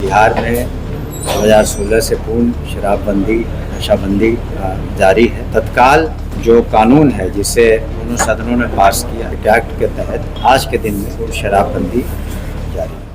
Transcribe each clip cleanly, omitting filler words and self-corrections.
बिहार में 2016 से पूर्ण शराबबंदी नशाबंदी जारी है। तत्काल जो कानून है जिसे दोनों सदनों ने पास किया, एक्ट के तहत आज के दिन में पूर्ण शराबबंदी जारी है।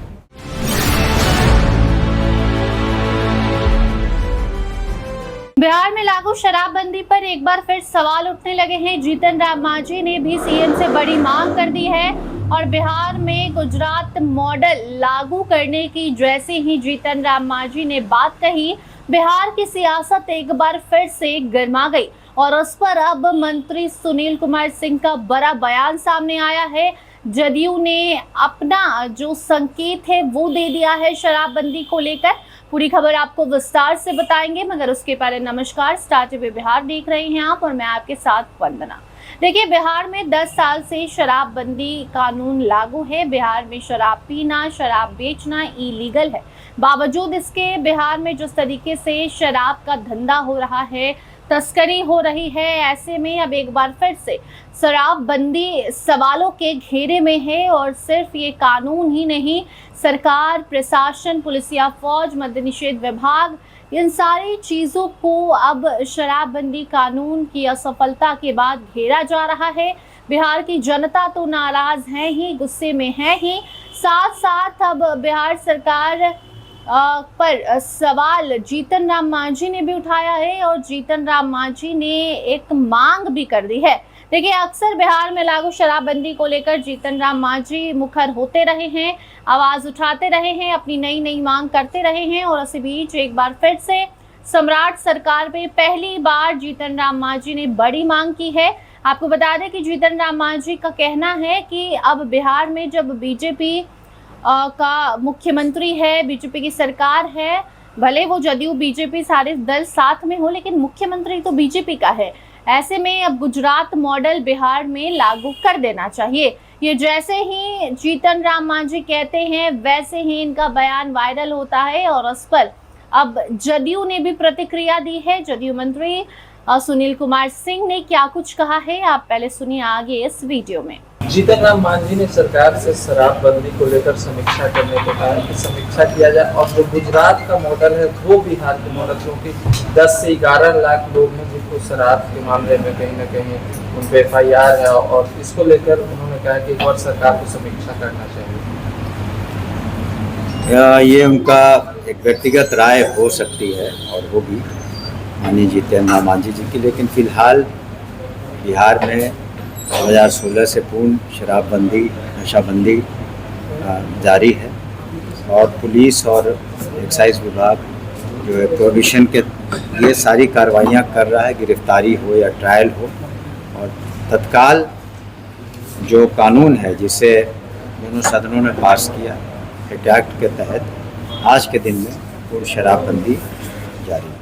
बिहार में लागू शराबबंदी पर एक बार फिर सवाल उठने लगे हैं। जीतन राम मांझी ने भी सीएम से बड़ी मांग कर दी है और बिहार में गुजरात मॉडल लागू करने की जैसे ही जीतन राम मांझी ने बात कही, बिहार की सियासत एक बार फिर से गर्मा गई और उस पर अब मंत्री सुनील कुमार सिंह का बड़ा बयान सामने आया है। जदयू ने अपना जो संकेत है वो दे दिया है शराबबंदी को लेकर। पूरी खबर आपको विस्तार से बताएंगे, मगर उसके पहले नमस्कार, स्टार टीवी बिहार देख रहे हैं आप और मैं आपके साथ वंदना। देखिए, बिहार में 10 साल से शराबबंदी कानून लागू है। बिहार में शराब पीना, शराब बेचना इलीगल है। बावजूद इसके बिहार में जिस तरीके से शराब का धंधा हो रहा है, तस्करी हो रही है, ऐसे में अब एक बार फिर से शराबबंदी सवालों के घेरे में है। और सिर्फ ये कानून ही नहीं, सरकार, प्रशासन, पुलिसिया फौज, मद्य निषेध विभाग, इन सारी चीज़ों को अब शराबबंदी कानून की असफलता के बाद घेरा जा रहा है। बिहार की जनता तो नाराज है ही, गुस्से में है ही, साथ साथ अब बिहार सरकार पर सवाल जीतन राम मांझी ने भी उठाया है और जीतन राम मांझी ने एक मांग भी कर दी है। देखिए, अक्सर बिहार में लागू शराबबंदी को लेकर जीतन राम मांझी मुखर होते रहे हैं, आवाज उठाते रहे हैं, अपनी नई नई मांग करते रहे हैं और इसी बीच एक बार फिर से सम्राट सरकार में पहली बार जीतन राम मांझी ने बड़ी मांग की है। आपको बता दें कि जीतन राम मांझी का कहना है कि अब बिहार में जब बीजेपी का मुख्यमंत्री है, बीजेपी की सरकार है, भले वो जदयू बीजेपी सारे दल साथ में हो, लेकिन मुख्यमंत्री तो बीजेपी का है। ऐसे में अब गुजरात मॉडल बिहार में लागू कर देना चाहिए। ये जैसे ही जीतन राम मांझी कहते हैं वैसे ही इनका बयान वायरल होता है और उस पर अब जदयू ने भी प्रतिक्रिया दी है। जदयू मंत्री सुनील कुमार सिंह ने क्या कुछ कहा है, आप पहले सुनिए आगे इस वीडियो में। जीतन राम मांझी ने सरकार से शराबबंदी को लेकर समीक्षा करने को कहा कि समीक्षा किया जाए और जो गुजरात का मॉडल है वो बिहार के मॉडल, क्योंकि 10 से 11 लाख लोग हैं जिनको शराब के मामले में कहीं ना कहीं उन पे FIR है और इसको लेकर उन्होंने कहा कि एक बार सरकार को समीक्षा करना चाहिए। ये उनका एक व्यक्तिगत राय हो सकती है और होगी माननीय जीतन राम मांझी जी की, लेकिन फिलहाल बिहार में 2016 से पूर्ण शराबबंदी नशाबंदी जारी है और पुलिस और एक्साइज विभाग जो है प्रोहिबिशन के लिए सारी कार्रवाइयाँ कर रहा है, गिरफ्तारी हो या ट्रायल हो। और तत्काल जो कानून है जिसे दोनों सदनों ने पास किया, एक्ट के तहत आज के दिन में पूर्ण शराबबंदी जारी है।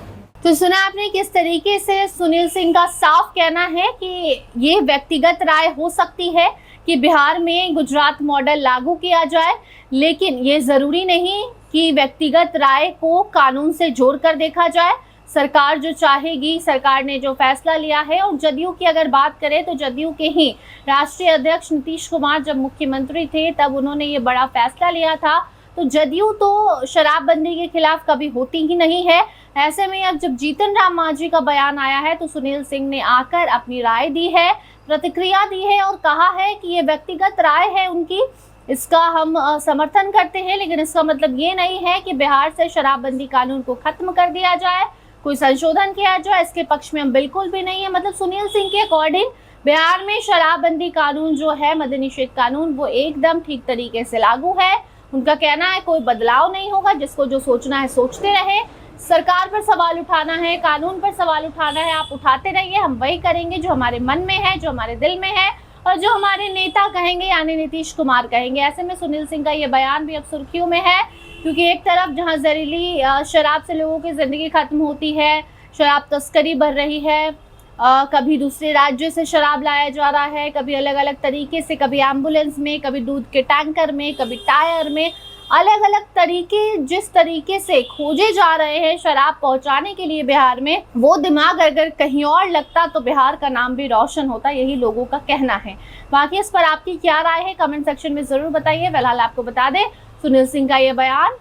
तो सुना आपने किस तरीके से सुनील सिंह का साफ कहना है कि ये व्यक्तिगत राय हो सकती है कि बिहार में गुजरात मॉडल लागू किया जाए, लेकिन ये जरूरी नहीं कि व्यक्तिगत राय को कानून से जोड़कर देखा जाए। सरकार जो चाहेगी, सरकार ने जो फैसला लिया है, और जदयू की अगर बात करें तो जदयू के ही राष्ट्रीय अध्यक्ष नीतीश कुमार जब मुख्यमंत्री थे तब उन्होंने ये बड़ा फैसला लिया था। तो जदयू तो शराबबंदी के खिलाफ कभी होती ही नहीं है। ऐसे में अब जब जीतन राम मांझी का बयान आया है तो सुनील सिंह ने आकर अपनी राय दी है, प्रतिक्रिया दी है और कहा है कि ये व्यक्तिगत राय है उनकी, इसका हम समर्थन करते हैं, लेकिन इसका मतलब ये नहीं है कि बिहार से शराबबंदी कानून को खत्म कर दिया जाए, कोई संशोधन किया जाए, इसके पक्ष में हम बिल्कुल भी नहीं है। मतलब सुनील सिंह के अकॉर्डिंग बिहार में शराबबंदी कानून जो है, मद्य निषेध कानून, वो एकदम ठीक तरीके से लागू है। उनका कहना है कोई बदलाव नहीं होगा, जिसको जो सोचना है सोचते रहे। सरकार पर सवाल उठाना है, कानून पर सवाल उठाना है, आप उठाते रहिए, हम वही करेंगे जो हमारे मन में है, जो हमारे दिल में है और जो हमारे नेता कहेंगे, यानी नीतीश कुमार कहेंगे। ऐसे में सुनील सिंह का ये बयान भी अब सुर्खियों में है, क्योंकि एक तरफ जहां जहरीली शराब से लोगों की जिंदगी खत्म होती है, शराब तस्करी बढ़ रही है, कभी दूसरे राज्यों से शराब लाया जा रहा है, कभी अलग अलग तरीके से, कभी एम्बुलेंस में, कभी दूध के टैंकर में, कभी टायर में, अलग अलग तरीके जिस तरीके से खोजे जा रहे हैं शराब पहुंचाने के लिए बिहार में, वो दिमाग अगर कहीं और लगता तो बिहार का नाम भी रोशन होता, यही लोगों का कहना है। बाकी इस पर आपकी क्या राय है कमेंट सेक्शन में जरूर बताइए। फिलहाल आपको बता दें सुनील सिंह का ये बयान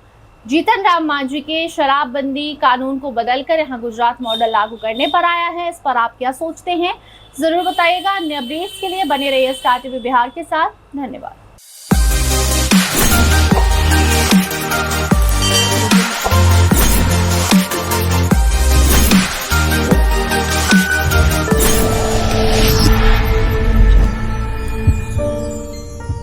जीतन राम मांझी के शराबबंदी कानून को बदलकर यहां गुजरात मॉडल लागू करने पर आया है। इस पर आप क्या सोचते हैं, जरूर बताइएगा। अन्य अपडेट्स के लिए बने रहिए स्टार टीवी बिहार के साथ। धन्यवाद।